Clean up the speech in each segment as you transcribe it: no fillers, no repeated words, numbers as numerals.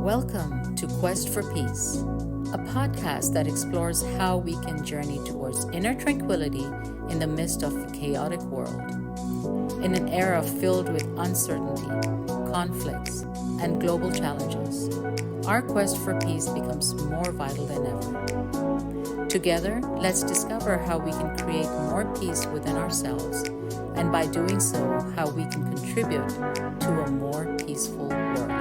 Welcome to Quest for Peace, a podcast that explores how we can journey towards inner tranquility in the midst of a chaotic world. In an era filled with uncertainty, conflicts, and global challenges, our quest for peace becomes more vital than ever. Together, let's discover how we can create more peace within ourselves, and by doing so, how we can contribute to a more peaceful world.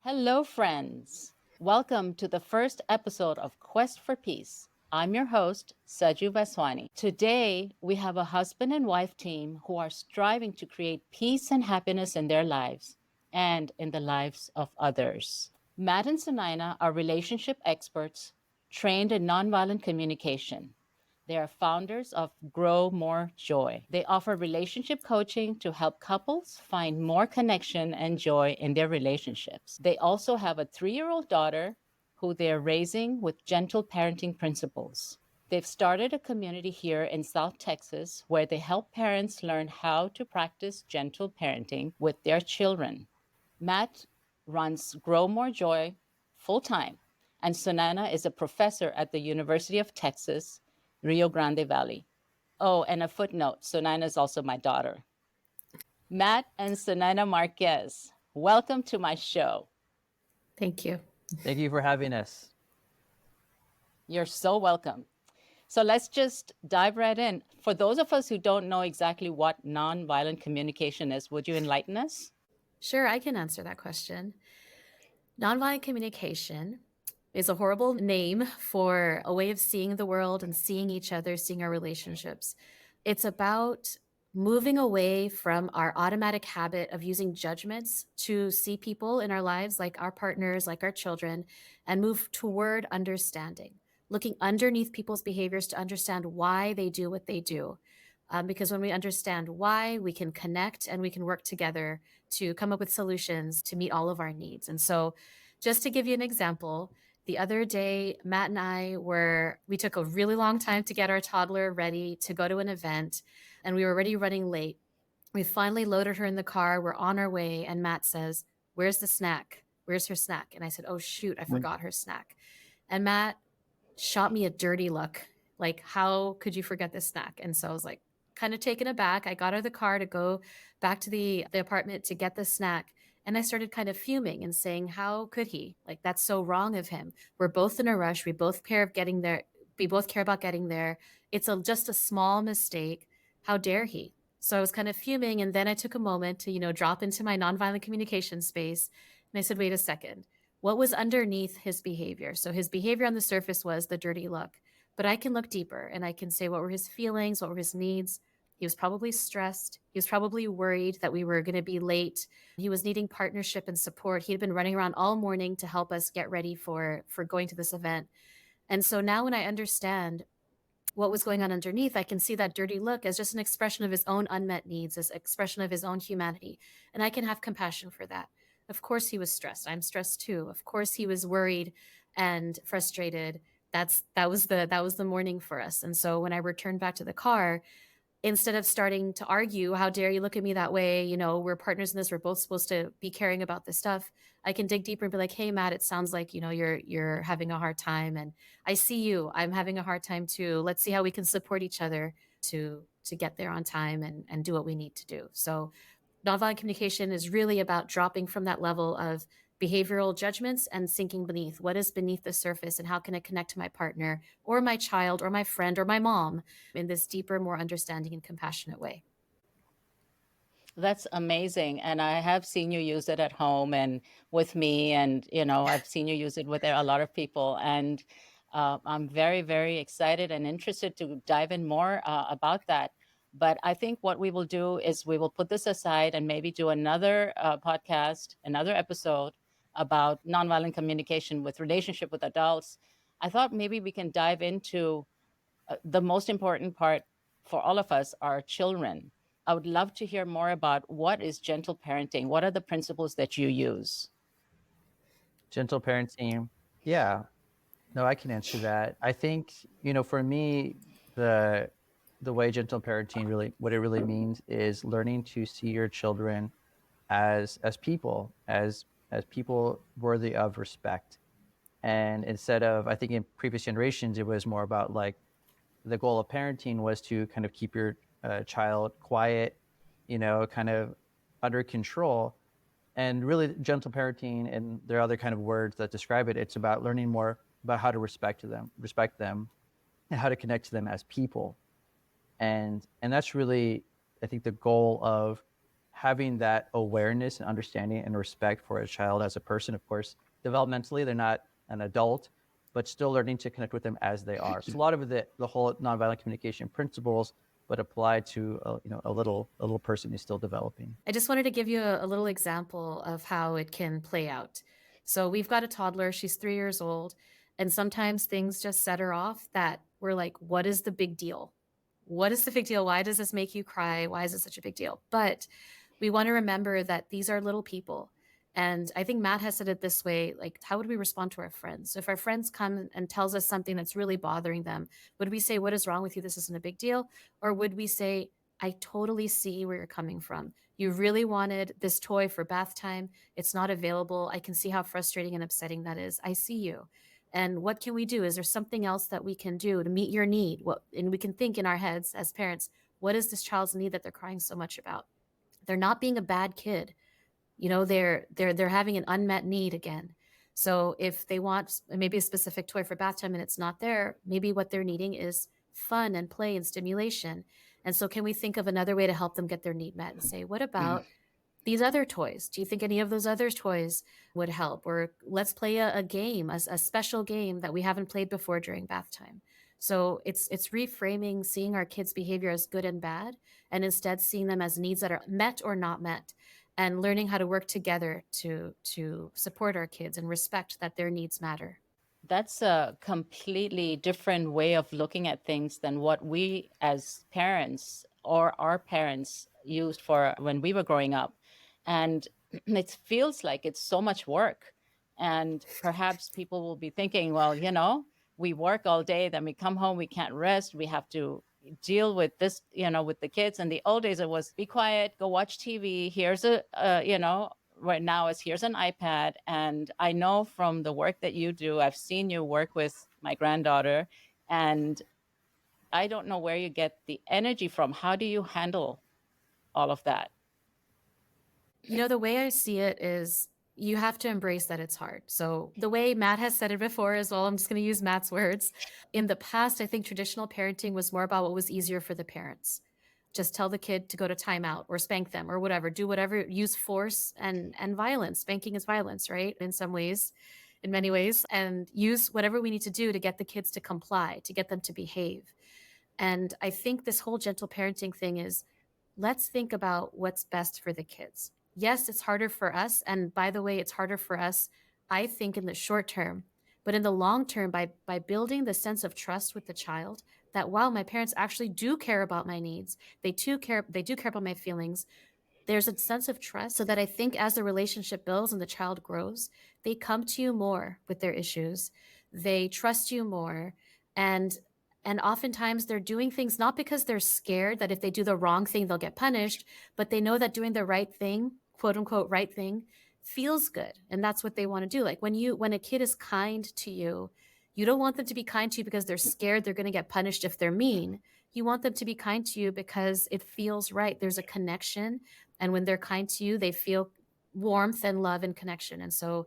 Hello, friends. Welcome to the first episode of Quest for Peace. I'm your host, Saju Vaswani. Today, we have a husband and wife team who are striving to create peace and happiness in their lives and in the lives of others. Matt and Sunaina are relationship experts trained in nonviolent communication. They are founders of Grow More Joy. They offer relationship coaching to help couples find more connection and joy in their relationships. They also have a 3-year-old daughter who they are raising with gentle parenting principles. They've started a community here in South Texas where they help parents learn how to practice gentle parenting with their children. Matt runs Grow More Joy full-time, and Sunaina is a professor at the University of Texas, Rio Grande Valley. Oh, and a footnote, Sunaina is also my daughter. Matt and Sunaina Marquez, welcome to my show. Thank you. Thank you for having us. You're so welcome. So let's just dive right in. For those of us who don't know exactly what nonviolent communication is, would you enlighten us? Sure, I can answer that question. Nonviolent communication is a horrible name for a way of seeing the world and seeing each other, seeing our relationships. It's about moving away from our automatic habit of using judgments to see people in our lives, like our partners, like our children, and move toward understanding, looking underneath people's behaviors to understand why they do what they do. Because when we understand why, we can connect and we can work together to come up with solutions to meet all of our needs. And so, just to give you an example, the other day, Matt and we took a really long time to get our toddler ready to go to an event, and we were already running late. We finally loaded her in the car. We're on our way, and Matt says, "Where's the snack? Where's her snack?" And I said, "Oh, shoot, I forgot her snack." And Matt shot me a dirty look, like, "How could you forget this snack?" And so I was like, kind of taken aback. I got out of the car to go back to the apartment to get the snack. And I started kind of fuming and saying, how could he? Like, that's so wrong of him. We're both in a rush. We both care of getting there. We both care about getting there. It's just a small mistake. How dare he? So I was kind of fuming. And then I took a moment to, drop into my nonviolent communication space. And I said, wait a second. What was underneath his behavior? So his behavior on the surface was the dirty look. But I can look deeper and I can say, what were his feelings? What were his needs? He was probably stressed. He was probably worried that we were going to be late. He was needing partnership and support. He had been running around all morning to help us get ready for going to this event. And so now when I understand what was going on underneath, I can see that dirty look as just an expression of his own unmet needs, as an expression of his own humanity. And I can have compassion for that. Of course he was stressed. I'm stressed too. Of course he was worried and frustrated. That was the morning for us. And so when I returned back to the car, instead of starting to argue, how dare you look at me that way? We're partners in this. We're both supposed to be caring about this stuff. I can dig deeper and be like, hey, Matt, it sounds like, you're having a hard time. And I see you. I'm having a hard time too. Let's see how we can support each other to get there on time and do what we need to do. So nonviolent communication is really about dropping from that level of behavioral judgments and sinking beneath what is beneath the surface and how can I connect to my partner or my child or my friend or my mom in this deeper, more understanding and compassionate way. That's amazing. And I have seen you use it at home and with me. And, I've seen you use it with a lot of people. And I'm very, very excited and interested to dive in more about that. But I think what we will do is we will put this aside and maybe do another podcast, another episode about nonviolent communication with relationship with adults. I thought maybe we can dive into the most important part for all of us, our children. I would love to hear more about what is gentle parenting. What are the principles that you use? Gentle parenting. Yeah. No, I can answer that. I think, for me, the way gentle parenting what it really means is learning to see your children as people, as people worthy of respect. And instead of, I think in previous generations, it was more about like the goal of parenting was to kind of keep your child quiet, kind of under control. And really, gentle parenting, and there are other kind of words that describe it. It's about learning more about how to respect them, and how to connect to them as people. And that's really, I think, the goal of having that awareness and understanding and respect for a child as a person. Of course, developmentally, they're not an adult, but still learning to connect with them as they are. So a lot of the whole nonviolent communication principles, but applied to a little person who's still developing. I just wanted to give you a little example of how it can play out. So we've got a toddler, she's 3 years old, and sometimes things just set her off that we're like, what is the big deal? What is the big deal? Why does this make you cry? Why is it such a big deal? But we want to remember that these are little people. And I think Matt has said it this way, like, how would we respond to our friends? So if our friends come and tells us something that's really bothering them, would we say, what is wrong with you? This isn't a big deal? Or would we say, I totally see where you're coming from. You really wanted this toy for bath time. It's not available. I can see how frustrating and upsetting that is. I see you. And what can we do? Is there something else that we can do to meet your need? And we can think in our heads as parents, what is this child's need that they're crying so much about? They're not being a bad kid. They're having an unmet need again. So if they want maybe a specific toy for bath time and it's not there, maybe what they're needing is fun and play and stimulation. And so can we think of another way to help them get their need met and say, what about these other toys? Do you think any of those other toys would help? Or let's play a game, a special game that we haven't played before during bath time. So it's reframing seeing our kids' behavior as good and bad, and instead seeing them as needs that are met or not met, and learning how to work together to support our kids and respect that their needs matter. That's a completely different way of looking at things than what we as parents or our parents used for when we were growing up. And it feels like it's so much work. And perhaps people will be thinking, well, we work all day, then we come home, we can't rest, we have to deal with this, with the kids. And the old days, it was be quiet, go watch TV. Here's right now is here's an iPad. And I know from the work that you do, I've seen you work with my granddaughter, and I don't know where you get the energy from. How do you handle all of that? The way I see it is you have to embrace that it's hard. So the way Matt has said it before as well, I'm just going to use Matt's words. In the past, I think traditional parenting was more about what was easier for the parents. Just tell the kid to go to timeout or spank them or whatever, do whatever, use force and violence. Spanking is violence, right? In some ways, in many ways, and use whatever we need to do to get the kids to comply, to get them to behave. And I think this whole gentle parenting thing is, let's think about what's best for the kids. Yes, it's harder for us. And by the way, it's harder for us, I think, in the short term. But in the long term, by building the sense of trust with the child, that wow, my parents actually do care about my needs. They do care about my feelings. There's a sense of trust, so that I think as the relationship builds and the child grows, they come to you more with their issues. They trust you more. And oftentimes they're doing things not because they're scared that if they do the wrong thing, they'll get punished, but they know that doing the right thing, quote unquote, right thing, feels good. And that's what they want to do. Like when a kid is kind to you, you don't want them to be kind to you because they're scared they're going to get punished if they're mean. You want them to be kind to you because it feels right. There's a connection. And when they're kind to you, they feel warmth and love and connection. And so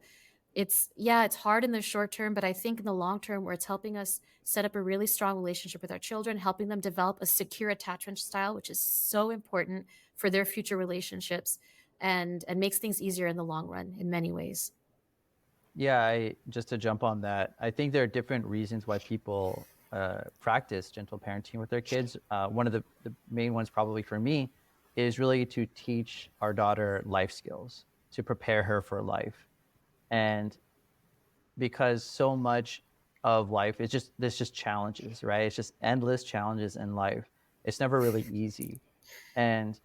it's hard in the short term, but I think in the long term, where it's helping us set up a really strong relationship with our children, helping them develop a secure attachment style, which is so important for their future relationships, and makes things easier in the long run in many ways. Yeah, just to jump on that, I think there are different reasons why people practice gentle parenting with their kids. One of the main ones, probably for me, is really to teach our daughter life skills, to prepare her for life. And because so much of life is there's just challenges, right? It's just endless challenges in life. It's never really easy. And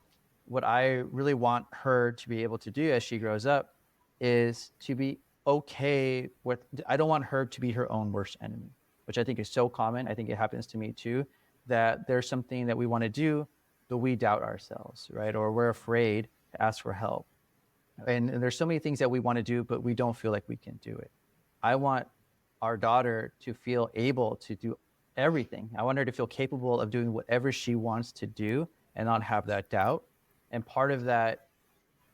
what I really want her to be able to do as she grows up is to be okay with, I don't want her to be her own worst enemy, which I think is so common. I think it happens to me too, that there's something that we want to do, but we doubt ourselves, right? Or we're afraid to ask for help. And there's so many things that we want to do, but we don't feel like we can do it. I want our daughter to feel able to do everything. I want her to feel capable of doing whatever she wants to do and not have that doubt. And part of that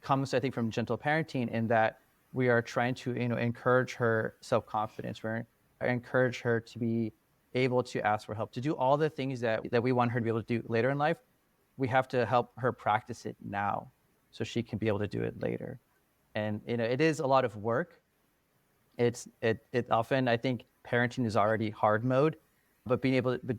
comes, I think, from gentle parenting, in that we are trying to, encourage her self-confidence. We're encourage her to be able to ask for help, to do all the things that we want her to be able to do later in life. We have to help her practice it now so she can be able to do it later. And, it is a lot of work. It often, I think, parenting is already hard mode, but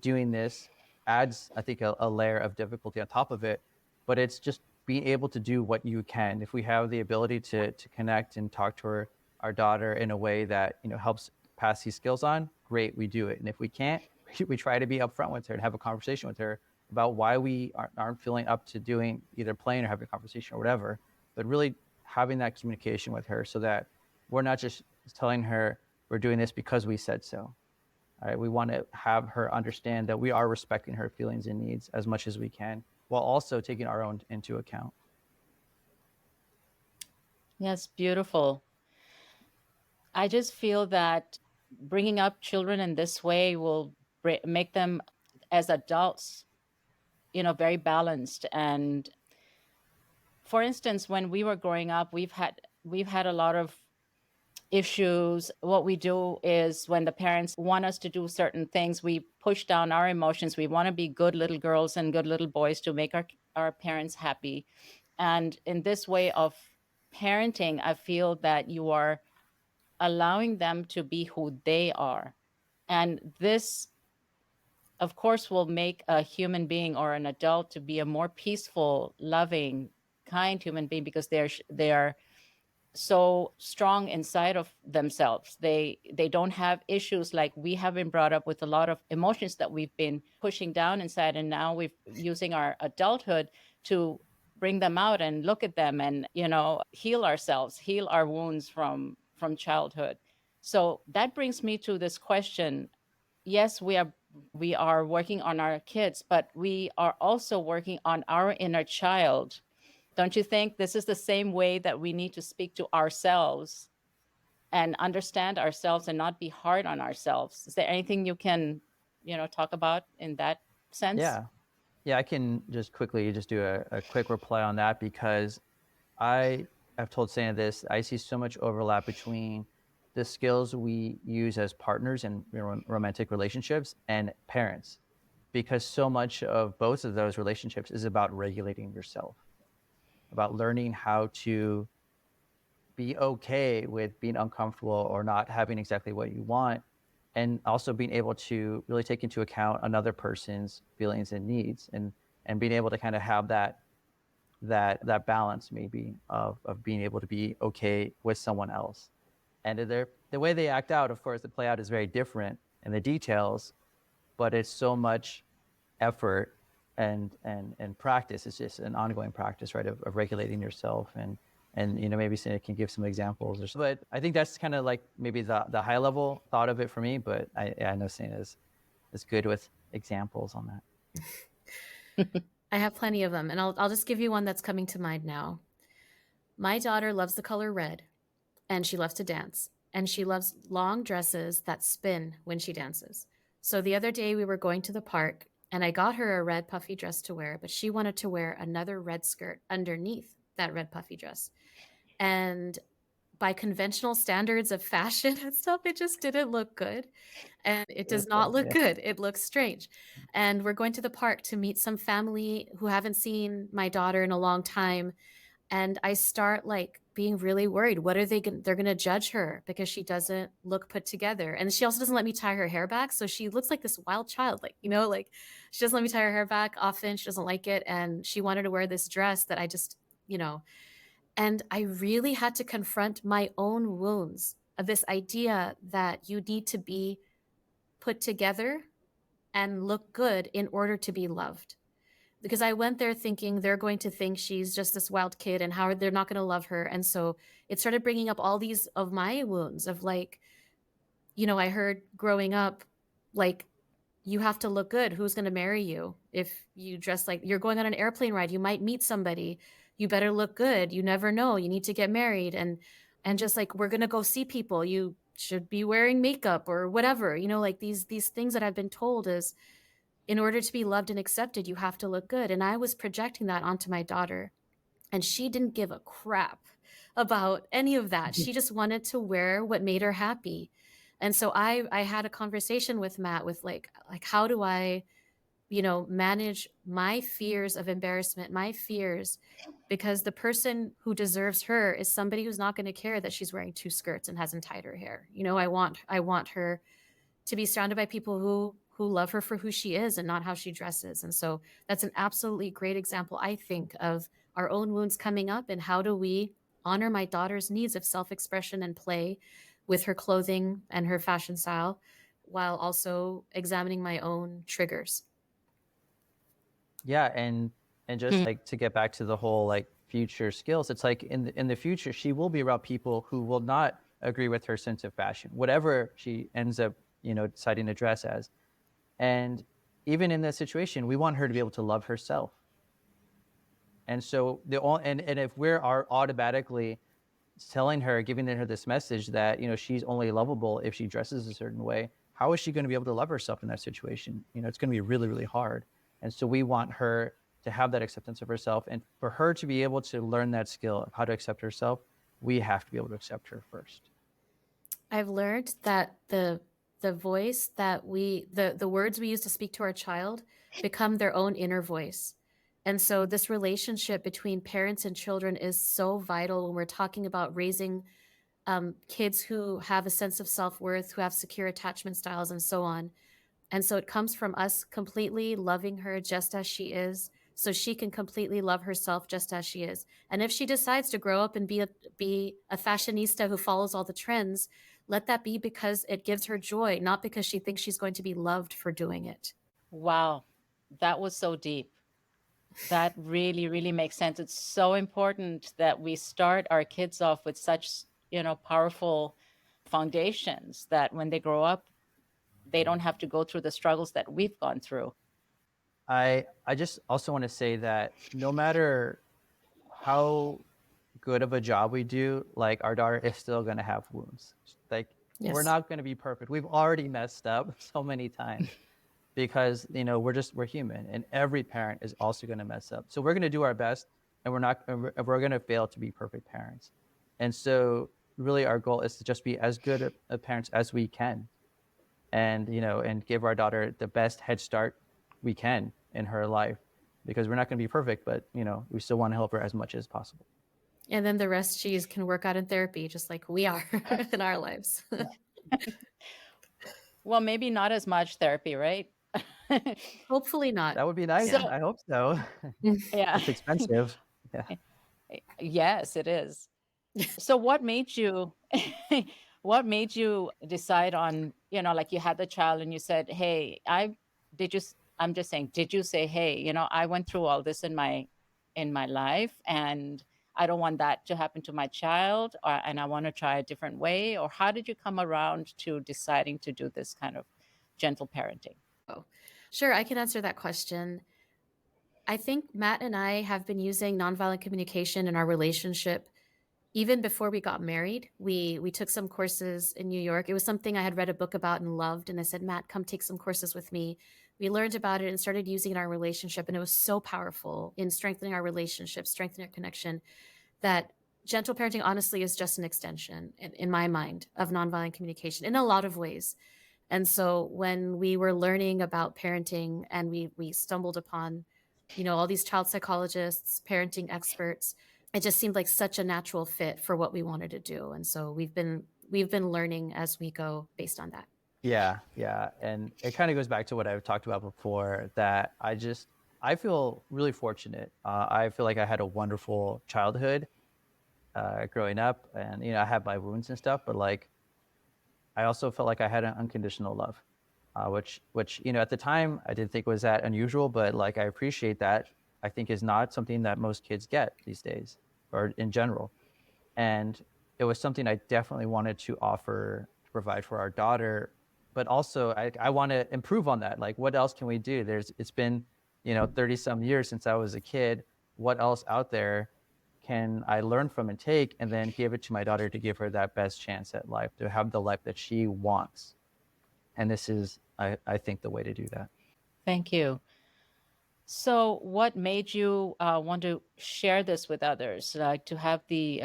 doing this adds, I think, a layer of difficulty on top of it. But it's just being able to do what you can. If we have the ability to connect and talk to our daughter in a way that, helps pass these skills on, great, we do it. And if we can't, we try to be upfront with her and have a conversation with her about why we aren't feeling up to doing, either playing or having a conversation or whatever, but really having that communication with her so that we're not just telling her we're doing this because we said so. All right, we want to have her understand that we are respecting her feelings and needs as much as we can, while also taking our own into account. Yes, beautiful. I just feel that bringing up children in this way will make them as adults, very balanced. And for instance, when we were growing up, we've had a lot of issues. What we do is, when the parents want us to do certain things, we push down our emotions. We want to be good little girls and good little boys to make our parents happy. And in this way of parenting, I feel that you are allowing them to be who they are. And this, of course, will make a human being or an adult to be a more peaceful, loving, kind human being, because they are so strong inside of themselves. They don't have issues like we have been brought up with, a lot of emotions that we've been pushing down inside, and now we've using our adulthood to bring them out and look at them and heal ourselves, heal our wounds from childhood. So that brings me to this question. Yes, we are working on our kids, but we are also working on our inner child. Don't you think this is the same way that we need to speak to ourselves and understand ourselves and not be hard on ourselves? Is there anything you can, talk about in that sense? Yeah, I can just quickly do a quick reply on that, because I've told Sana this. I see so much overlap between the skills we use as partners in romantic relationships and parents, because so much of both of those relationships is about regulating yourself, about learning how to be okay with being uncomfortable or not having exactly what you want, and also being able to really take into account another person's feelings and needs, and being able to kind of have that balance, maybe, of being able to be okay with someone else. And the way they act out, of course, the play out is very different in the details, but it's so much effort and practice. It's just an ongoing practice, right, of regulating yourself, and maybe Sana can give some examples or so. But I think that's kind of like maybe the high level thought of it for me, but I know Sana is good with examples on that. I have plenty of them, and I'll just give you one that's coming to mind now. My daughter loves the color red, and she loves to dance, and she loves long dresses that spin when she dances. So the other day we were going to the park, and I got her a red puffy dress to wear, but she wanted to wear another red skirt underneath that red puffy dress. And by conventional standards of fashion and stuff, it just didn't look good. And it does not look good. It looks strange. And we're going to the park to meet some family who haven't seen my daughter in a long time. And I start like being really worried. What are they're going to judge her because she doesn't look put together. And she also doesn't let me tie her hair back. So she looks like this wild child, like she doesn't let me tie her hair back often. She doesn't like it. And she wanted to wear this dress that I just, and I really had to confront my own wounds of this idea that you need to be put together and look good in order to be loved. Because I went there thinking they're going to think she's just this wild kid and how they're not going to love her. And so it started bringing up all these of my wounds of like, I heard growing up, like, you have to look good. Who's going to marry you if you dress like you're going on an airplane ride? You might meet somebody. you better look good. You never know. You need to get married. And just like, we're going to go see people. You should be wearing makeup or whatever, like these things that I've been told is, in order to be loved and accepted, you have to look good. And I was projecting that onto my daughter, and she didn't give a crap about any of that. She just wanted to wear what made her happy. And so I had a conversation with Matt with like how do I, manage my fears of embarrassment, my fears, because the person who deserves her is somebody who's not going to care that she's wearing 2 skirts and hasn't tied her hair. I want her to be surrounded by people who love her for who she is and not how she dresses. And so that's an absolutely great example, I think, of our own wounds coming up and how do we honor my daughter's needs of self-expression and play with her clothing and her fashion style, while also examining my own triggers. Yeah, and just like to get back to the whole like future skills, it's like in the future she will be around people who will not agree with her sense of fashion, whatever she ends up, deciding to dress as. And even in that situation, we want her to be able to love herself. And so and if we're automatically telling her, giving her this message that, she's only lovable if she dresses a certain way, how is she going to be able to love herself in that situation? It's going to be really, really hard. And so we want her to have that acceptance of herself. And for her to be able to learn that skill of how to accept herself, we have to be able to accept her first. I've learned that the voice that the words we use to speak to our child become their own inner voice. And so this relationship between parents and children is so vital when we're talking about raising kids who have a sense of self-worth, who have secure attachment styles, and so on. And so it comes from us completely loving her just as she is, so she can completely love herself just as she is. And if she decides to grow up and be a fashionista who follows all the trends, let that be because it gives her joy, not because she thinks she's going to be loved for doing it. Wow, that was so deep. That really, really makes sense. It's so important that we start our kids off with such, powerful foundations that when they grow up, they don't have to go through the struggles that we've gone through. I just also want to say that no matter how good of a job we do, like our daughter is still going to have wounds. Like we're not going to be perfect. We've already messed up so many times because, we're human, and every parent is also going to mess up. So we're going to do our best, and we're going to fail to be perfect parents. And so really our goal is to just be as good of parents as we can, and, and give our daughter the best head start we can in her life, because we're not going to be perfect, but, we still want to help her as much as possible. And then the rest she can work out in therapy, just like we are in our lives. Well, maybe not as much therapy, right? Hopefully not. That would be nice. I hope so. Yeah. It's expensive. Yeah. Yes, it is. So what made you decide on, like you had the child and you said, hey, I'm just saying, did you say, hey, I went through all this in my life and I don't want that to happen to my child, and I want to try a different way? Or how did you come around to deciding to do this kind of gentle parenting? Oh, sure. I can answer that question. I think Matt and I have been using nonviolent communication in our relationship even before we got married. We took some courses in New York. It was something I had read a book about and loved. And I said, Matt, come take some courses with me. We learned about it and started using it in our relationship. And it was so powerful in strengthening our relationship, strengthening our connection, that gentle parenting honestly is just an extension, in my mind, of nonviolent communication in a lot of ways. And so when we were learning about parenting and we stumbled upon, all these child psychologists, parenting experts, it just seemed like such a natural fit for what we wanted to do. And so we've been learning as we go based on that. Yeah. And it kind of goes back to what I've talked about before, that I feel really fortunate. I feel like I had a wonderful childhood growing up, and, I had my wounds and stuff, but like, I also felt like I had an unconditional love, which, at the time I didn't think was that unusual, but like, I appreciate that. I think is not something that most kids get these days, or in general. And it was something I definitely wanted to offer, to provide for our daughter, but also I want to improve on that. Like, what else can we do? It's been, 30 some years since I was a kid. What else out there can I learn from and take, and then give it to my daughter to give her that best chance at life, to have the life that she wants. And this is, I think, the way to do that. Thank you. So, what made you want to share this with others, like to have the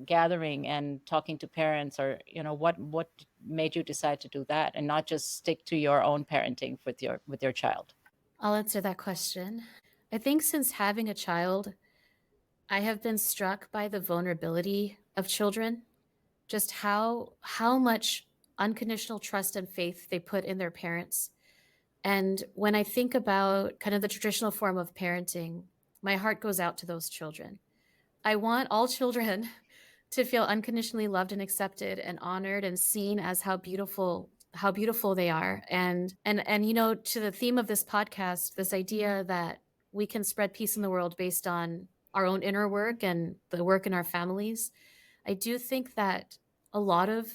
gathering and talking to parents, or what made you decide to do that and not just stick to your own parenting with your child? I'll answer that question. I think since having a child, I have been struck by the vulnerability of children, just how much unconditional trust and faith they put in their parents. And when I think about kind of the traditional form of parenting, my heart goes out to those children. I want all children to feel unconditionally loved and accepted and honored and seen as how beautiful they are. And to the theme of this podcast, this idea that we can spread peace in the world based on our own inner work and the work in our families. I do think that a lot of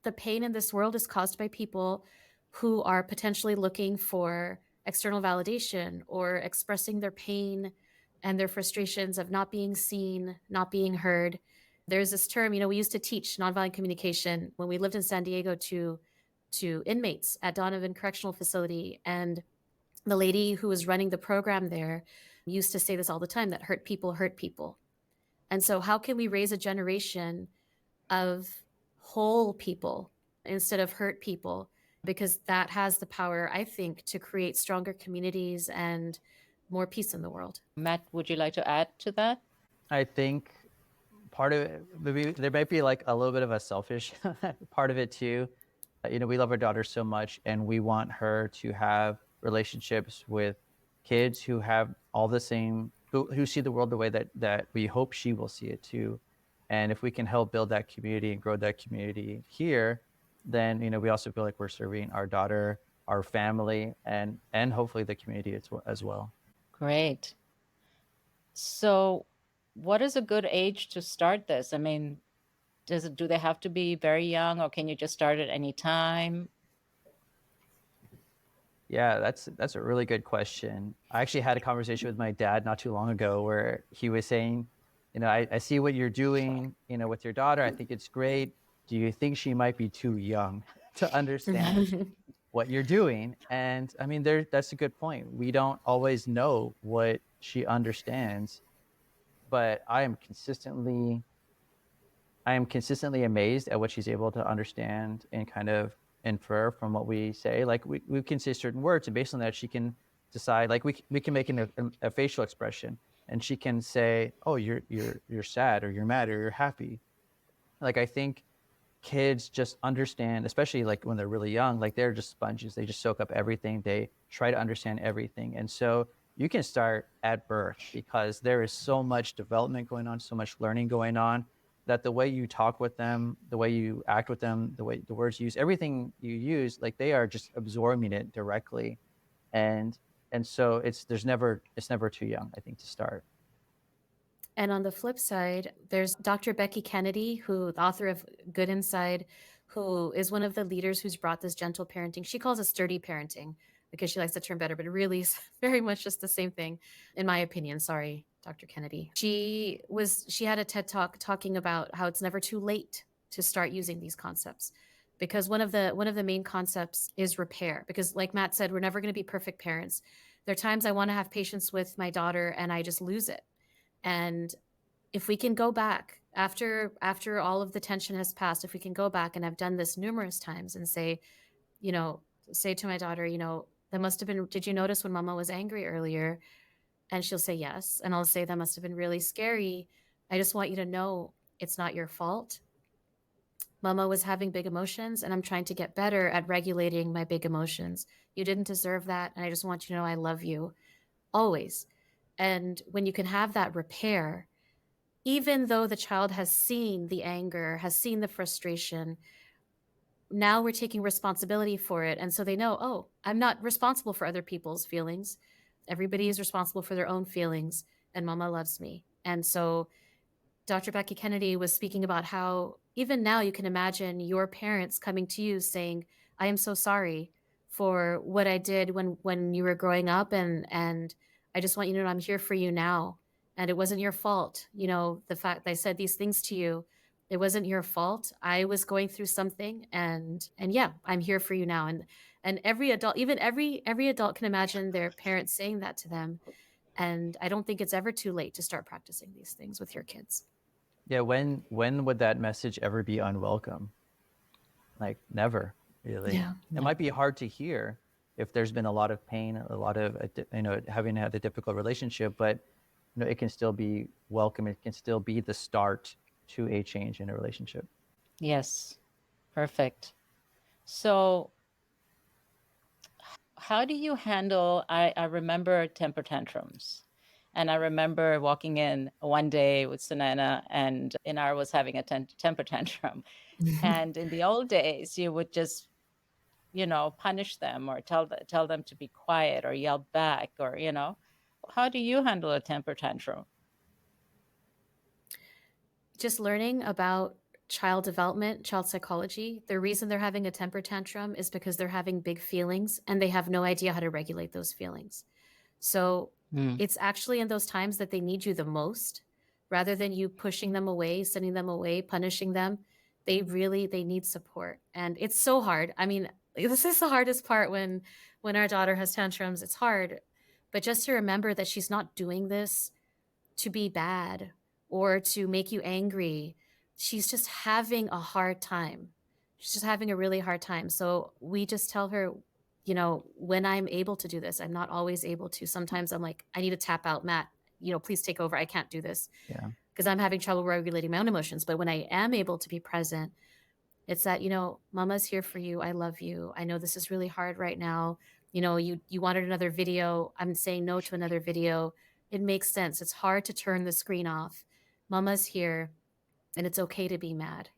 the pain in this world is caused by people who are potentially looking for external validation or expressing their pain and their frustrations of not being seen, not being heard. There's this term, we used to teach nonviolent communication when we lived in San Diego to inmates at Donovan Correctional Facility. And the lady who was running the program there used to say this all the time, that hurt people hurt people. And so how can we raise a generation of whole people instead of hurt people? Because that has the power, I think, to create stronger communities and more peace in the world. Matt, would you like to add to that? I think part of it, maybe there might be like a little bit of a selfish part of it too. We love our daughter so much, and we want her to have relationships with kids who have all the same, who see the world the way that we hope she will see it too. And if we can help build that community and grow that community here, then we also feel like we're serving our daughter, our family, and hopefully the community as well. Great. So, what is a good age to start this? I mean, do they have to be very young, or can you just start at any time? Yeah, that's a really good question. I actually had a conversation with my dad not too long ago where he was saying, I see what you're doing, with your daughter. I think it's great. Do you think she might be too young to understand what you're doing? And I mean, that's a good point. We don't always know what she understands, but I am consistently amazed at what she's able to understand and kind of infer from what we say. Like we can say certain words, and based on that, she can decide. Like we can make a facial expression, and she can say, "Oh, you're sad, or you're mad, or you're happy." Like I think kids just understand, especially like when they're really young. Like they're just sponges. They just soak up everything. They try to understand everything, and so you can start at birth because there is so much development going on, so much learning going on, that the way you talk with them, the way you act with them, the way the words you use, everything you use, like they are just absorbing it directly. And so it's never too young, I think, to start. And on the flip side, there's Dr. Becky Kennedy, who the author of Good Inside, who is one of the leaders who's brought this gentle parenting. She calls it sturdy parenting because she likes the term better, but it really is very much just the same thing, in my opinion. Sorry, Dr. Kennedy. She had a TED Talk talking about how it's never too late to start using these concepts, because one of the main concepts is repair. Because like Matt said, we're never going to be perfect parents. There are times I want to have patience with my daughter and I just lose it. And if we can go back after all of the tension has passed, if we can go back, and I've done this numerous times, and say to my daughter, that must have been, did you notice when Mama was angry earlier? And she'll say yes. And I'll say, that must have been really scary. I just want you to know it's not your fault. Mama was having big emotions, and I'm trying to get better at regulating my big emotions. You didn't deserve that. And I just want you to know I love you always. And when you can have that repair, even though the child has seen the anger, has seen the frustration, now we're taking responsibility for it. And so they know, oh, I'm not responsible for other people's feelings. Everybody is responsible for their own feelings, and Mama loves me. And so Dr. Becky Kennedy was speaking about how even now you can imagine your parents coming to you saying, I am so sorry for what I did when you were growing up, and I just want you to know I'm here for you now. and it wasn't your fault. You know, the fact that I said these things to you, it wasn't your fault. I was going through something, and yeah, I'm here for you now. And every adult, even every adult can imagine their parents saying that to them. And I don't think it's ever too late to start practicing these things with your kids. Yeah, when would that message ever be unwelcome? Like never, really. Yeah. It might be hard to hear if there's been a lot of pain, a lot of having had a difficult relationship, but it can still be welcome. It can still be the start to a change in a relationship. Yes. Perfect. So how do you handle, I remember temper tantrums. And I remember walking in one day with Sunaina, and Inar was having a temper tantrum. And in the old days, you would just, punish them or tell them to be quiet or yell back, or, how do you handle a temper tantrum? Just learning about child development, child psychology. The reason they're having a temper tantrum is because they're having big feelings and they have no idea how to regulate those feelings. So it's actually in those times that they need you the most, rather than you pushing them away, sending them away, punishing them. They need support. And it's so hard. I mean, this is the hardest part when our daughter has tantrums. It's hard. But just to remember that she's not doing this to be bad or to make you angry. She's just having a hard time. She's just having a really hard time. So we just tell her, when I'm able to do this, I'm not always able to. Sometimes I'm like, I need to tap out, Matt, please take over. I can't do this. Yeah. Because I'm having trouble regulating my own emotions. But when I am able to be present, it's that, Mama's here for you. I love you. I know this is really hard right now. You wanted another video. I'm saying no to another video. It makes sense. It's hard to turn the screen off. Mama's here, and it's okay to be mad.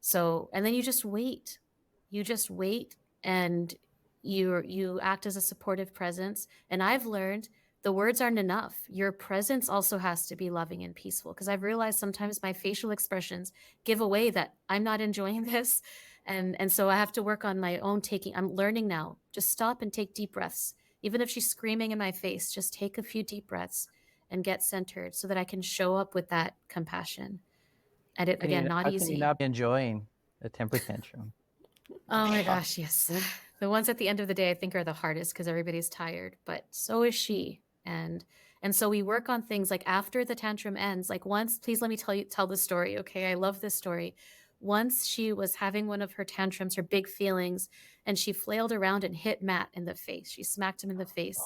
So, and then you just wait. You just wait, and you act as a supportive presence. And I've learned the words aren't enough. Your presence also has to be loving and peaceful, because I've realized sometimes my facial expressions give away that I'm not enjoying this. And so I have to work on my own taking. I'm learning now. Just stop and take deep breaths. Even if she's screaming in my face, just take a few deep breaths and get centered so that I can show up with that compassion. And it, again, not How easy. can you not be enjoying a temper tantrum? Oh my gosh, yes. The ones at the end of the day I think are the hardest because everybody's tired, but so is she. And so we work on things like after the tantrum ends, like once, please let me tell the story, okay? I love this story. Once she was having one of her tantrums, her big feelings, and she flailed around and hit Matt in the face. She smacked him in the face.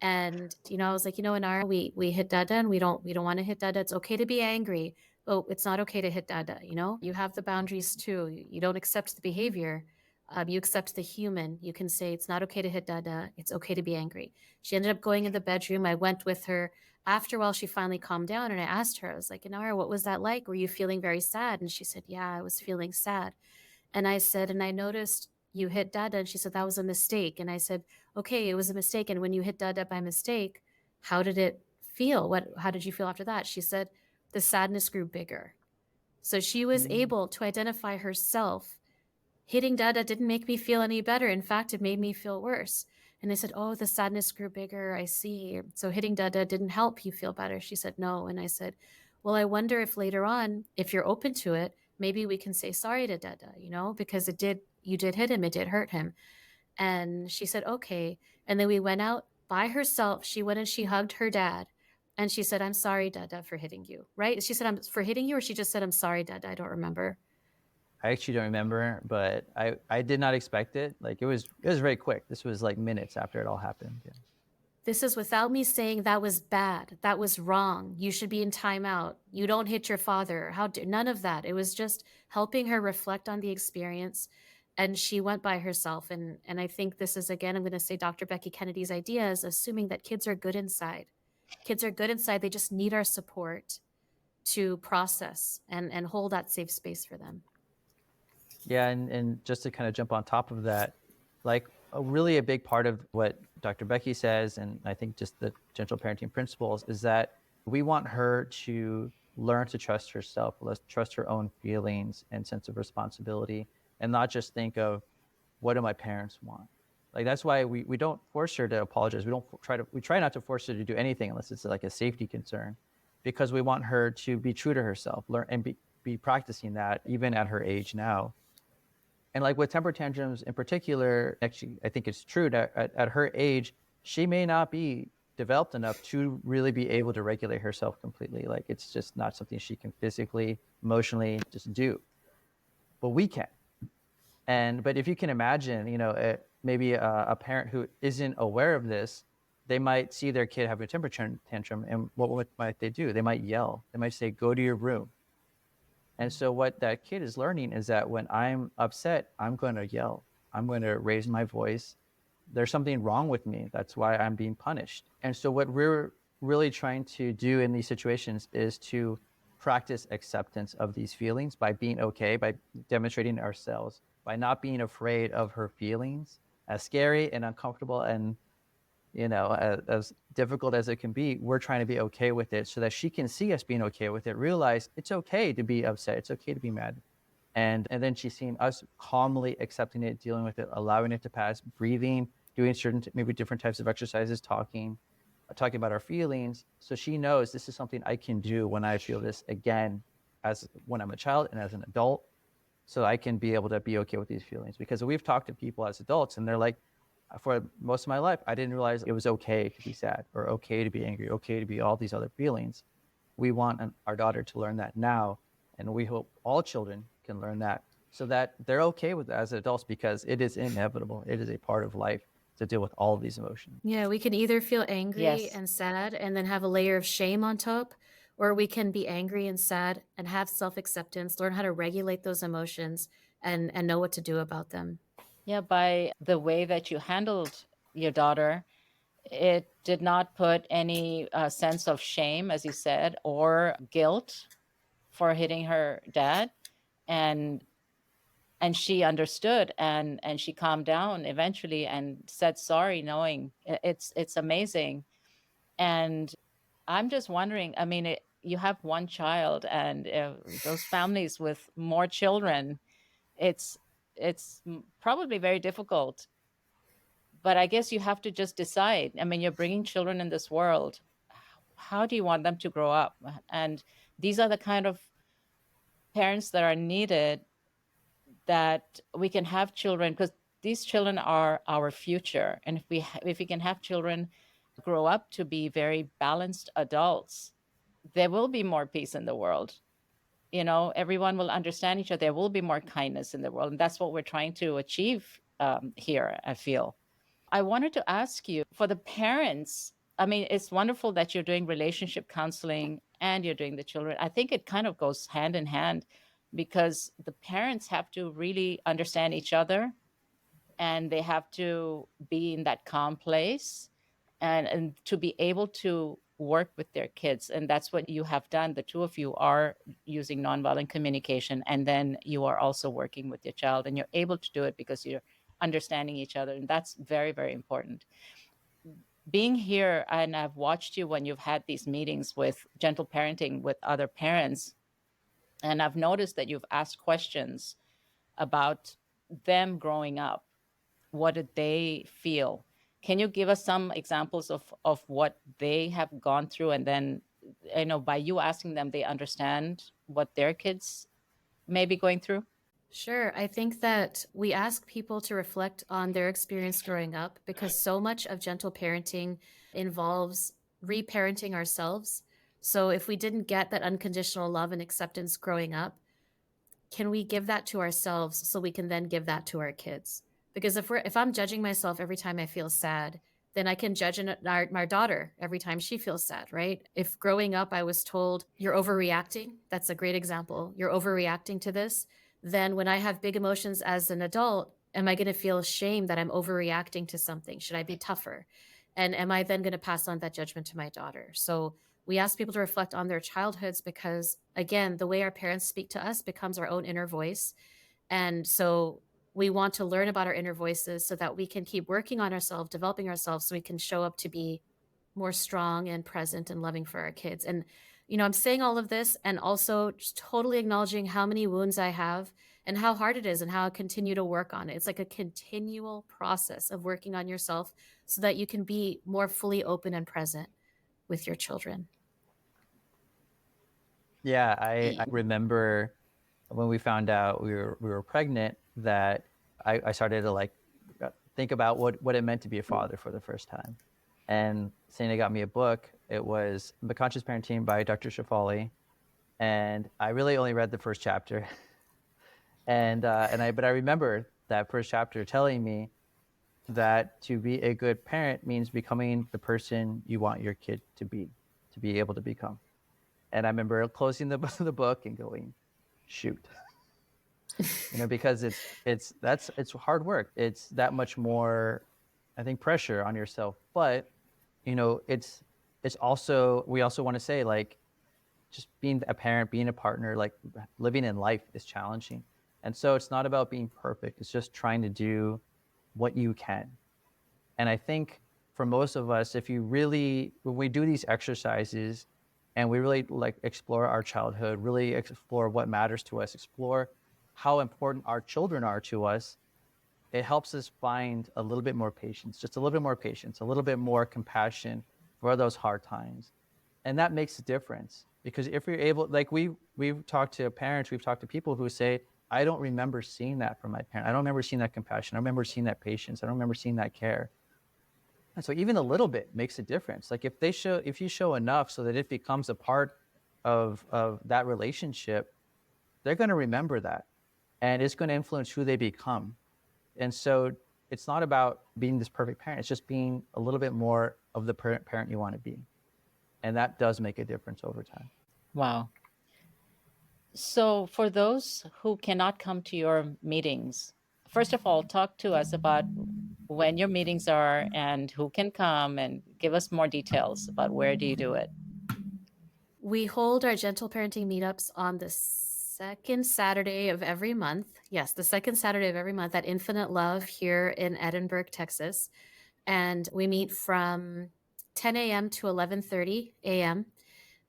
And I was like, Inara, we hit Dada, and we don't want to hit Dada. It's okay to be angry, but it's not okay to hit Dada. You have the boundaries too. You don't accept the behavior. You accept the human. You can say it's not okay to hit Dada. It's okay to be angry. She ended up going in the bedroom. I went with her. After a while, she finally calmed down, and I asked her, I was like, Inara, what was that like? Were you feeling very sad? And she said, yeah, I was feeling sad. And I said, and I noticed you hit Dada. And she said, that was a mistake. And I said, okay, it was a mistake. And when you hit Dada by mistake, how did it feel? How did you feel after that? She said, the sadness grew bigger. So she was able to identify herself. Hitting Dada didn't make me feel any better. In fact, it made me feel worse. And I said, oh, the sadness grew bigger. I see. So hitting Dada didn't help you feel better. She said, no. And I said, well, I wonder if later on, if you're open to it, maybe we can say sorry to Dada, because you did hit him. It did hurt him. And she said, okay. And then we went out by herself. She went and she hugged her dad. And she said, I'm sorry, Dada, for hitting you, right? She said, I'm for hitting you, or she just said, I'm sorry, Dada. I don't remember. I actually don't remember, but I did not expect it. Like it was very quick. This was like minutes after it all happened. Yeah. This is without me saying that was bad. That was wrong. You should be in timeout. You don't hit your father. None of that. It was just helping her reflect on the experience. And she went by herself. And I think this is, again, I'm going to say Dr. Becky Kennedy's idea is assuming that kids are good inside. Kids are good inside. They just need our support to process and hold that safe space for them. Yeah, and just to kind of jump on top of that, like really a big part of what Dr. Becky says, and I think just the gentle parenting principles, is that we want her to learn to trust herself, trust her own feelings and sense of responsibility, and not just think of what do my parents want. Like that's why we don't force her to apologize. We try not to force her to do anything unless it's like a safety concern. because we want her to be true to herself, learn and be practicing that even at her age now. And like with temper tantrums in particular, actually, I think it's true that at her age, she may not be developed enough to really be able to regulate herself completely. Like it's just not something she can physically, emotionally just do. But we can. But if you can imagine, maybe a parent who isn't aware of this, they might see their kid having a temper tantrum, and what might they do? They might yell. They might say, "Go to your room." And so what that kid is learning is that when I'm upset, I'm going to yell. I'm going to raise my voice. There's something wrong with me. That's why I'm being punished. And so what we're really trying to do in these situations is to practice acceptance of these feelings by being okay, by demonstrating ourselves, by not being afraid of her feelings, as scary and uncomfortable and as difficult as it can be. We're trying to be okay with it so that she can see us being okay with it, realize it's okay to be upset, it's okay to be mad. And then she's seeing us calmly accepting it, dealing with it, allowing it to pass, breathing, doing certain, maybe different types of exercises, talking about our feelings. So she knows this is something I can do when I feel this again, as when I'm a child and as an adult, so I can be able to be okay with these feelings. Because we've talked to people as adults and they're like, for most of my life, I didn't realize it was okay to be sad or okay to be angry, okay to be all these other feelings. We want our daughter to learn that now. And we hope all children can learn that so that they're okay with it as adults, because it is inevitable. It is a part of life to deal with all of these emotions. Yeah, we can either feel angry Yes. and sad and then have a layer of shame on top, or we can be angry and sad and have self-acceptance, learn how to regulate those emotions and know what to do about them. Yeah, by the way that you handled your daughter, it did not put any sense of shame, as you said, or guilt for hitting her dad. And she understood, and she calmed down eventually and said sorry, knowing it's amazing. And I'm just wondering, I mean, you have one child, and those families with more children, it's probably very difficult. But I guess you have to just decide. I mean, you're bringing children in this world. How do you want them to grow up? And these are the kind of parents that are needed, that we can have children, because these children are our future. And if we can have children grow up to be very balanced adults, there will be more peace in the world. Everyone will understand each other. There will be more kindness in the world. And that's what we're trying to achieve here, I feel. I wanted to ask you, for the parents, I mean, it's wonderful that you're doing relationship counseling and you're doing the children. I think it kind of goes hand in hand, because the parents have to really understand each other, and they have to be in that calm place, and to be able to work with their kids. And that's what you have done. The two of you are using nonviolent communication, and then you are also working with your child, and you're able to do it because you're understanding each other. And that's very, very important. Being here, and I've watched you when you've had these meetings with gentle parenting with other parents, and I've noticed that you've asked questions about them growing up. What did they feel? Can you give us some examples of what they have gone through? And then, by you asking them, they understand what their kids may be going through? Sure. I think that we ask people to reflect on their experience growing up, because so much of gentle parenting involves reparenting ourselves. So if we didn't get that unconditional love and acceptance growing up, can we give that to ourselves so we can then give that to our kids? Because if I'm judging myself every time I feel sad, then I can judge my daughter every time she feels sad, right? If growing up I was told, you're overreacting, that's a great example. You're overreacting to this. Then when I have big emotions as an adult, am I going to feel shame that I'm overreacting to something? Should I be tougher? And am I then going to pass on that judgment to my daughter? So we ask people to reflect on their childhoods, because, again, the way our parents speak to us becomes our own inner voice. And so we want to learn about our inner voices so that we can keep working on ourselves, developing ourselves, so we can show up to be more strong and present and loving for our kids. And, I'm saying all of this and also just totally acknowledging how many wounds I have and how hard it is and how I continue to work on it. It's like a continual process of working on yourself so that you can be more fully open and present with your children. Yeah, I remember when we found out we were pregnant that I started to like think about what it meant to be a father for the first time. And Sana got me a book. It was The Conscious Parenting by Dr. Shafali. And I really only read the first chapter. But I remember that first chapter telling me that to be a good parent means becoming the person you want your kid to be able to become. And I remember closing the book and going, shoot, because it's hard work. It's that much more, I think, pressure on yourself. But it's also, we also want to say, like, just being a parent, being a partner, like living in life is challenging. And so it's not about being perfect. It's just trying to do what you can. And I think for most of us, when we do these exercises and we really like explore our childhood, really explore what matters to us, explore how important our children are to us, it helps us find a little bit more patience, just a little bit more patience, a little bit more compassion for those hard times. And that makes a difference, because if you're able, like we've talked to parents, we've talked to people who say, I don't remember seeing that from my parent. I don't remember seeing that compassion. I don't remember seeing that patience. I don't remember seeing that care. And so even a little bit makes a difference. Like if you show enough so that it becomes a part of that relationship, they're going to remember that, and it's going to influence who they become. And so it's not about being this perfect parent. It's just being a little bit more of the parent you want to be. And that does make a difference over time. Wow. So, for those who cannot come to your meetings, first of all, talk to us about when your meetings are and who can come, and give us more details about where do you do it. We hold our gentle parenting meetups on the second Saturday of every month. Yes, the second Saturday of every month at Infinite Love here in Edinburgh, Texas. And we meet from 10 a.m. to 11:30 a.m.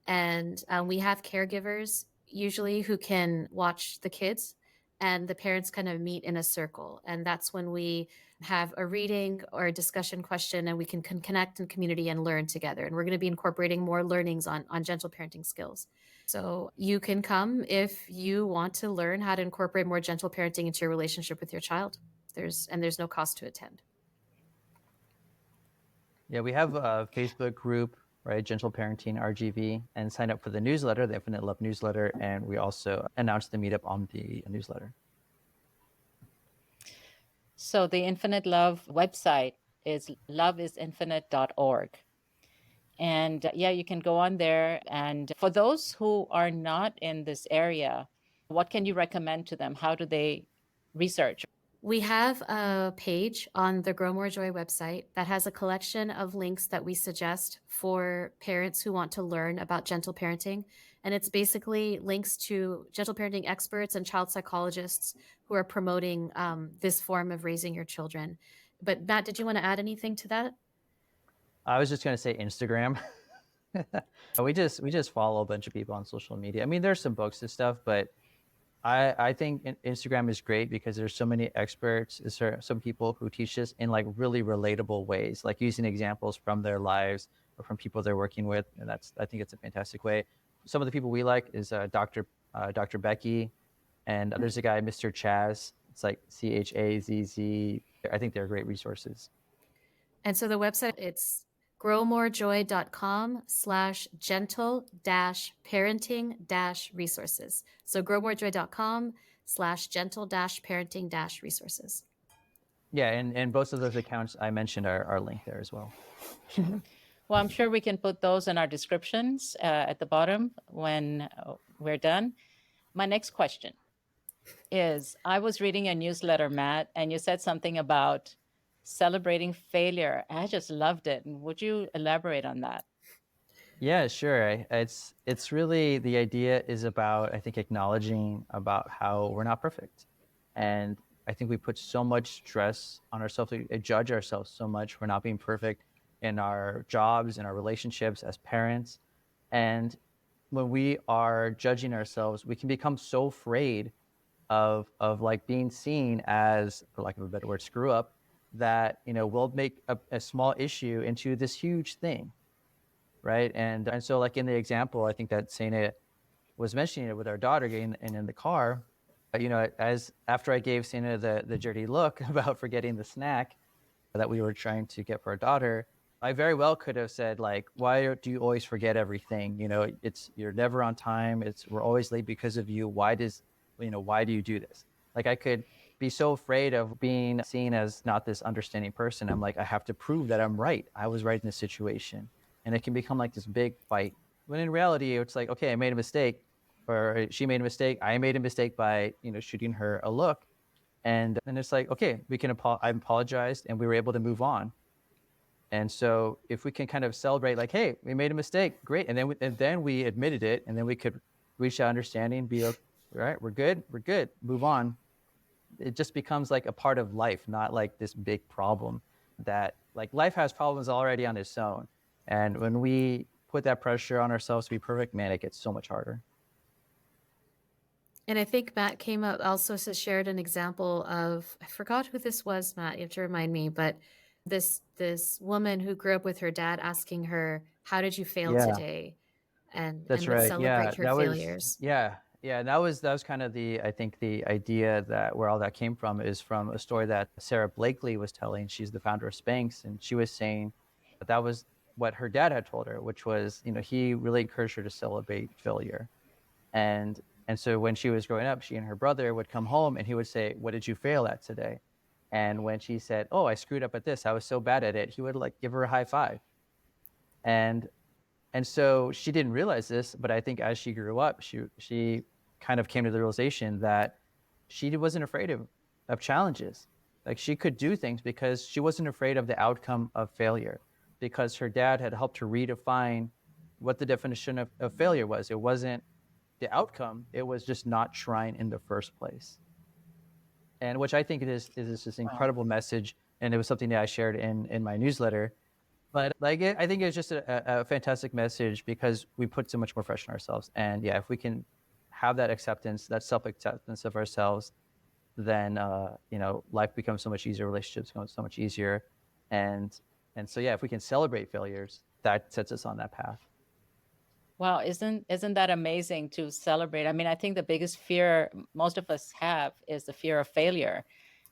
And we have caregivers usually who can watch the kids, and the parents kind of meet in a circle. And that's when we have a reading or a discussion question, and we can connect in community and learn together. And we're going to be incorporating more learnings on gentle parenting skills. So you can come if you want to learn how to incorporate more gentle parenting into your relationship with your child. There's no cost to attend. Yeah, we have a Facebook group, right? Gentle Parenting RGV, and sign up for the newsletter, the Infinite Love newsletter. And we also announce the meetup on the newsletter. So, the Infinite Love website is loveisinfinite.org. And yeah, you can go on there. And for those who are not in this area, what can you recommend to them? How do they research? We have a page on the Grow More Joy website that has a collection of links that we suggest for parents who want to learn about gentle parenting. And it's basically links to gentle parenting experts and child psychologists who are promoting this form of raising your children. But Matt, did you want to add anything to that? I was just going to say Instagram. we just follow a bunch of people on social media. I mean, there's some books and stuff, but I think Instagram is great because there's so many experts. There some people who teach this in like really relatable ways, like using examples from their lives or from people they're working with. And I think it's a fantastic way. Some of the people we like is Dr. Becky, and there's a guy, Mr. Chaz. It's like CHAZZ. I think they're great resources. And so the website, it's growmorejoy.com/gentle-parenting-resources. So growmorejoy.com/gentle-parenting-resources. Yeah, and both of those accounts I mentioned are linked there as well. Well, I'm sure we can put those in our descriptions at the bottom when we're done. My next question is, I was reading a newsletter, Matt, and you said something about celebrating failure. I just loved it. And would you elaborate on that? Yeah, sure. It's really, the idea is about, I think, acknowledging about how we're not perfect. And I think we put so much stress on ourselves, we judge ourselves so much for not being perfect in our jobs, in our relationships as parents. And when we are judging ourselves, we can become so afraid of like being seen as, for lack of a better word, screw up, that we'll make a small issue into this huge thing. Right. And so like in the example, I think that Sana was mentioning it with our daughter getting in the car. As after I gave Sina the dirty look about forgetting the snack that we were trying to get for our daughter, I very well could have said, like, why do you always forget everything? You're never on time. We're always late because of you. Why do you do this? Like, I could be so afraid of being seen as not this understanding person. I'm like, I have to prove that I'm right. I was right in this situation. And it can become like this big fight. When in reality, it's like, okay, I made a mistake, or she made a mistake. I made a mistake by, shooting her a look. And then it's like, okay, I apologized and we were able to move on. And so if we can kind of celebrate, like, hey, we made a mistake, great. And then we admitted it, and then we could reach that understanding, be like, all right, we're good, move on. It just becomes like a part of life, not like this big problem that, like, life has problems already on its own. And when we put that pressure on ourselves to be perfect, man, it gets so much harder. And I think Matt came up also shared an example of, I forgot who this was, Matt, you have to remind me, but this woman who grew up with her dad asking her, how did you fail Yeah, today? And that's would right. Yeah, celebrate her failures. that was kind of I think the idea that where all that came from is from a story that Sarah Blakely was telling. She's the founder of Spanx, and she was saying that was what her dad had told her, which was, he really encouraged her to celebrate failure. And so when she was growing up, she and her brother would come home and he would say, what did you fail at today? And when she said, oh, I screwed up at this, I was so bad at it, he would, like, give her a high five. And so she didn't realize this, but I think as she grew up, she kind of came to the realization that she wasn't afraid of challenges. Like, she could do things because she wasn't afraid of the outcome of failure, because her dad had helped her redefine what the definition of failure was. It wasn't the outcome, it was just not trying in the first place. And which I think it is this incredible message. And it was something that I shared in my newsletter. But I think it's just a fantastic message because we put so much more pressure on ourselves. And yeah, if we can have that acceptance, that self-acceptance of ourselves, then life becomes so much easier, relationships become so much easier. And so yeah, if we can celebrate failures, that sets us on that path. Wow, isn't that amazing to celebrate? I mean, I think the biggest fear most of us have is the fear of failure.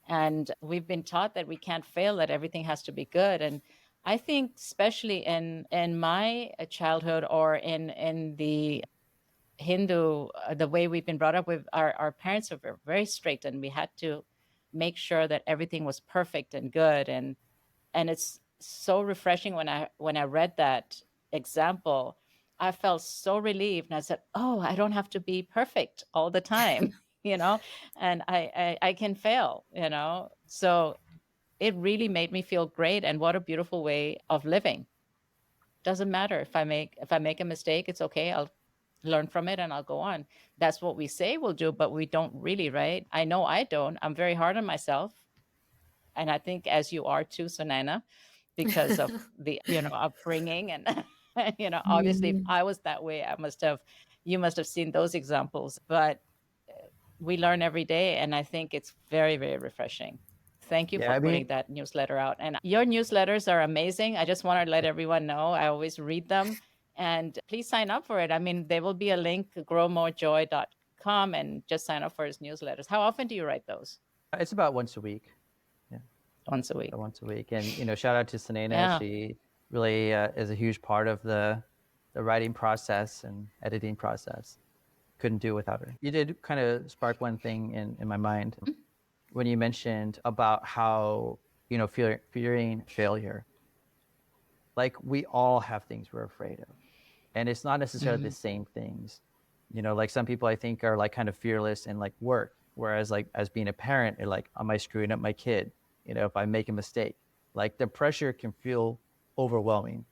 And we've been taught that we can't fail, that everything has to be good. And I think especially in my childhood, or in the Hindu, the way we've been brought up, with our parents were very strict, and we had to make sure that everything was perfect and good. And it's so refreshing when I read that example. I felt so relieved, and I said, oh, I don't have to be perfect all the time, and I can fail, so it really made me feel great. And what a beautiful way of living. Doesn't matter if I make a mistake, it's okay. I'll learn from it and I'll go on. That's what we say we'll do, but we don't really, right? I know I don't. I'm very hard on myself. And I think as you are too, Sunaina, because of the upbringing. And obviously if I was that way, you must have seen those examples. But we learn every day, and I think it's very, very refreshing. Thank you for putting that newsletter out. And your newsletters are amazing. I just want to let everyone know I always read them, and please sign up for it. I mean, there will be a link, growmorejoy.com, and just sign up for his newsletters. How often do you write those? It's about once a week. Once a week. And shout out to Sunaina. Yeah. She really is a huge part of the writing process and editing process. Couldn't do it without her. You did kind of spark one thing in my mind when you mentioned about how fearing failure. Like, we all have things we're afraid of, and it's not necessarily the same things. Like, some people I think are like kind of fearless in like work, whereas like as being a parent, you're like, am I screwing up my kid? If I make a mistake, like, the pressure can feel overwhelming.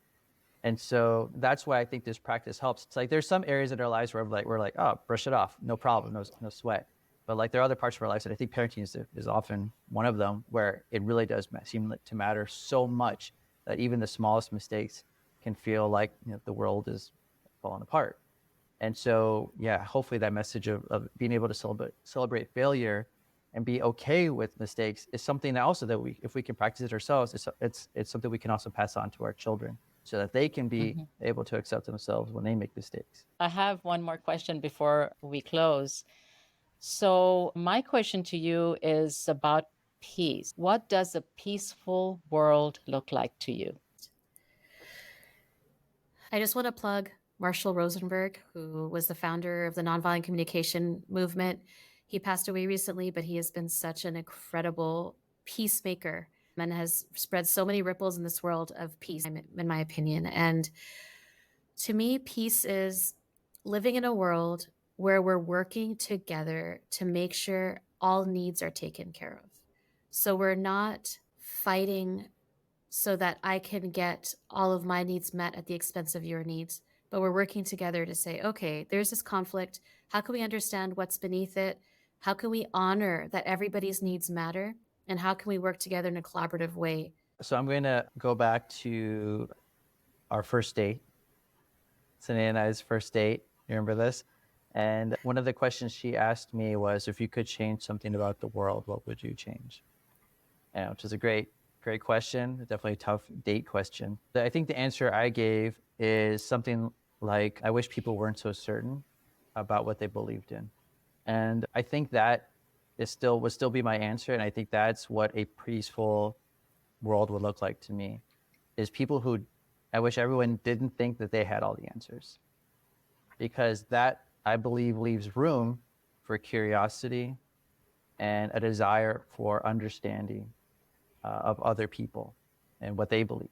And so that's why I think this practice helps. It's like there's some areas in our lives where we're like, oh, brush it off, no problem, no sweat. But like there are other parts of our lives that I think parenting is often one of them, where it really does seem to matter so much that even the smallest mistakes can feel like the world is falling apart. And so yeah, hopefully that message of being able to celebrate failure and be okay with mistakes is something that also if we can practice it ourselves, it's something we can also pass on to our children. so that they can be Mhm. able to accept themselves when they make mistakes. I have one more question before we close. So, my question to you is about peace. What does a peaceful world look like to you? I just want to plug Marshall Rosenberg, who was the founder of the Nonviolent Communication Movement. He passed away recently, but he has been such an incredible peacemaker and has spread so many ripples in this world of peace, in my opinion. And to me, peace is living in a world where we're working together to make sure all needs are taken care of. So we're not fighting so that I can get all of my needs met at the expense of your needs. But we're working together to say, okay, there's this conflict. How can we understand what's beneath it? How can we honor that everybody's needs matter? And how can we work together in a collaborative way? So I'm going to go back to our first date, Sunaina and I's first date. You remember this? And one of the questions she asked me was, if you could change something about the world, what would you change? Which is a great question. Definitely a tough date question. I think the answer I gave is something like, I wish people weren't so certain about what they believed in. And I think that would still be my answer. And I think that's what a peaceful world would look like to me, is people who, I wish everyone didn't think that they had all the answers, because that, I believe, leaves room for curiosity and a desire for understanding of other people and what they believe.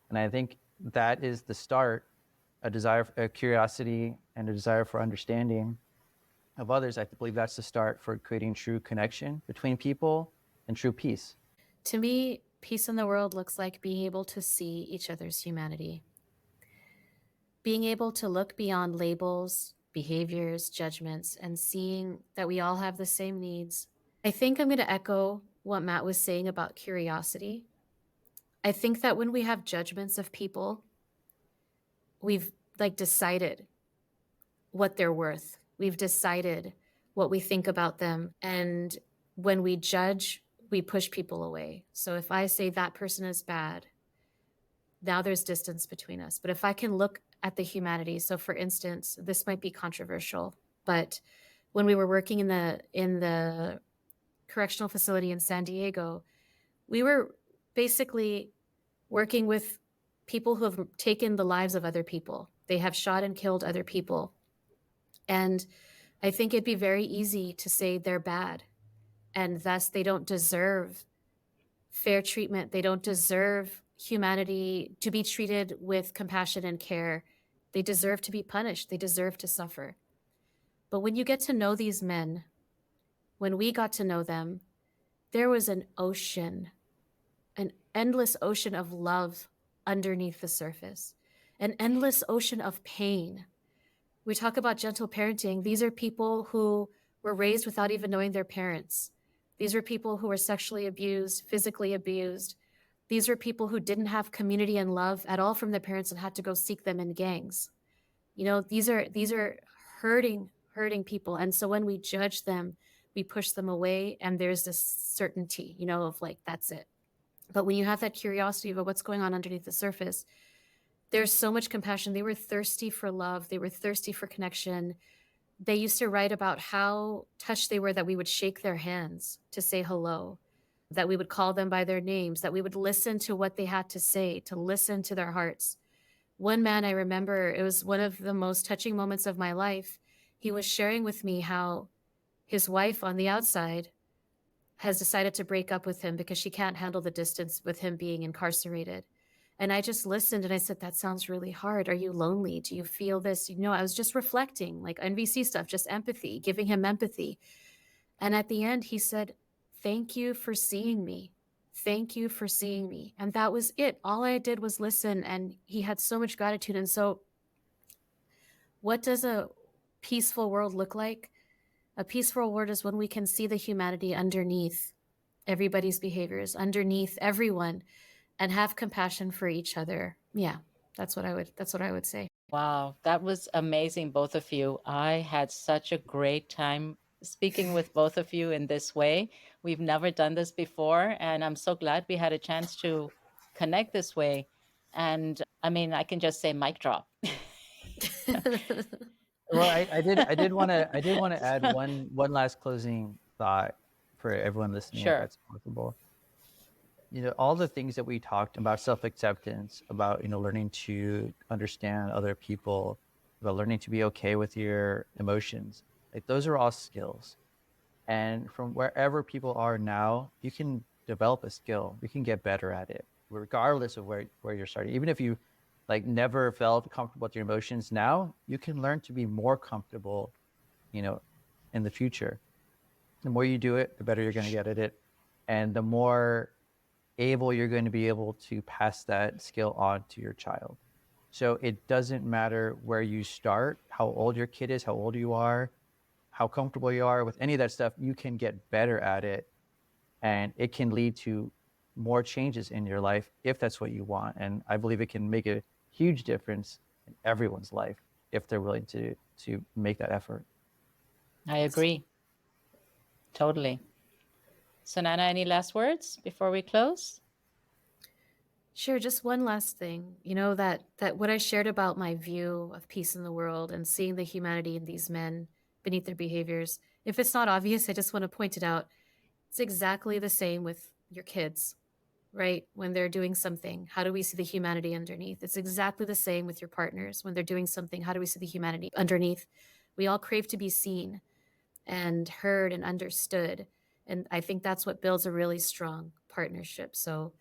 And I think that is the start, a desire, a curiosity and a desire for understanding of others. I believe that's the start for creating true connection between people and true peace. To me, peace in the world looks like being able to see each other's humanity, being able to look beyond labels, behaviors, judgments, and seeing that we all have the same needs. I think I'm going to echo what Matt was saying about curiosity. I think that when we have judgments of people, we've decided what they're worth. We've decided what we think about them. And when we judge, we push people away. So if I say that person is bad, now there's distance between us. But if I can look at the humanity, so for instance, this might be controversial, but when we were working in the correctional facility in San Diego, we were basically working with people who have taken the lives of other people. They have shot and killed other people. And I think it'd be very easy to say they're bad, and thus they don't deserve fair treatment. They don't deserve humanity, to be treated with compassion and care. They deserve to be punished. They deserve to suffer. But when you get to know these men, when we got to know them, there was an ocean, an endless ocean of love underneath the surface, an endless ocean of pain. We talk about gentle parenting. These are people who were raised without even knowing their parents. These are people who were sexually abused, physically abused. These are people who didn't have community and love at all from their parents and had to go seek them in gangs. You know, these are hurting people. And so when we judge them, we push them away, and there's this certainty, you know, of like, that's it. But when you have that curiosity about what's going on underneath the surface, there's so much compassion. They were thirsty for love. They were thirsty for connection. They used to write about how touched they were that we would shake their hands to say hello, that we would call them by their names, that we would listen to what they had to say, to listen to their hearts. One man I remember, it was one of the most touching moments of my life. He was sharing with me how his wife on the outside has decided to break up with him because she can't handle the distance with him being incarcerated. And I just listened and I said, that sounds really hard. Are you lonely? Do you feel this? You know, I was just reflecting, like NVC stuff, just empathy, giving him empathy. And at the end, he said, thank you for seeing me. Thank you for seeing me. And that was it. All I did was listen, and he had so much gratitude. And so what does a peaceful world look like? A peaceful world is when we can see the humanity underneath everybody's behaviors, underneath everyone, and have compassion for each other. Yeah, that's what I would say. Wow, that was amazing, both of you. I had such a great time speaking with both of you in this way. We've never done this before, and I'm so glad we had a chance to connect this way. And I mean, I can just say mic drop. Well, I did want to add one last closing thought for everyone listening, if Sure. that's possible. All the things that we talked about, self-acceptance, about learning to understand other people, about learning to be okay with your emotions, like those are all skills. And from wherever people are now, you can develop a skill. You can get better at it, regardless of where you're starting. Even if you like never felt comfortable with your emotions, now you can learn to be more comfortable, in the future. The more you do it, the better you're going to get at it. And the more able you're going to be able to pass that skill on to your child. So it doesn't matter where you start, how old your kid is, how old you are, how comfortable you are with any of that stuff. You can get better at it, and it can lead to more changes in your life if that's what you want. And I believe it can make a huge difference in everyone's life if they're willing to make that effort. I agree. Totally. Sunaina, any last words before we close? Sure, just one last thing. That what I shared about my view of peace in the world and seeing the humanity in these men beneath their behaviors. If it's not obvious, I just want to point it out. It's exactly the same with your kids, right? When they're doing something, how do we see the humanity underneath? It's exactly the same with your partners. When they're doing something, how do we see the humanity underneath? We all crave to be seen and heard and understood. And I think that's what builds a really strong partnership. So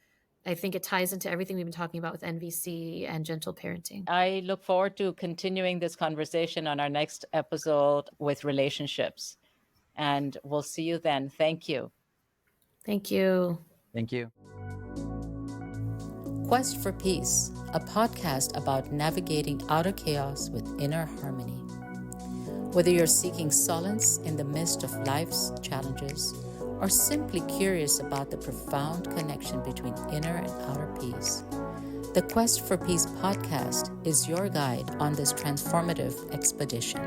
I think it ties into everything we've been talking about with NVC and gentle parenting. I look forward to continuing this conversation on our next episode with relationships. And we'll see you then. Thank you. Thank you. Thank you. Quest for Peace, a podcast about navigating outer chaos with inner harmony. Whether you're seeking solace in the midst of life's challenges or simply curious about the profound connection between inner and outer peace, the Quest for Peace podcast is your guide on this transformative expedition.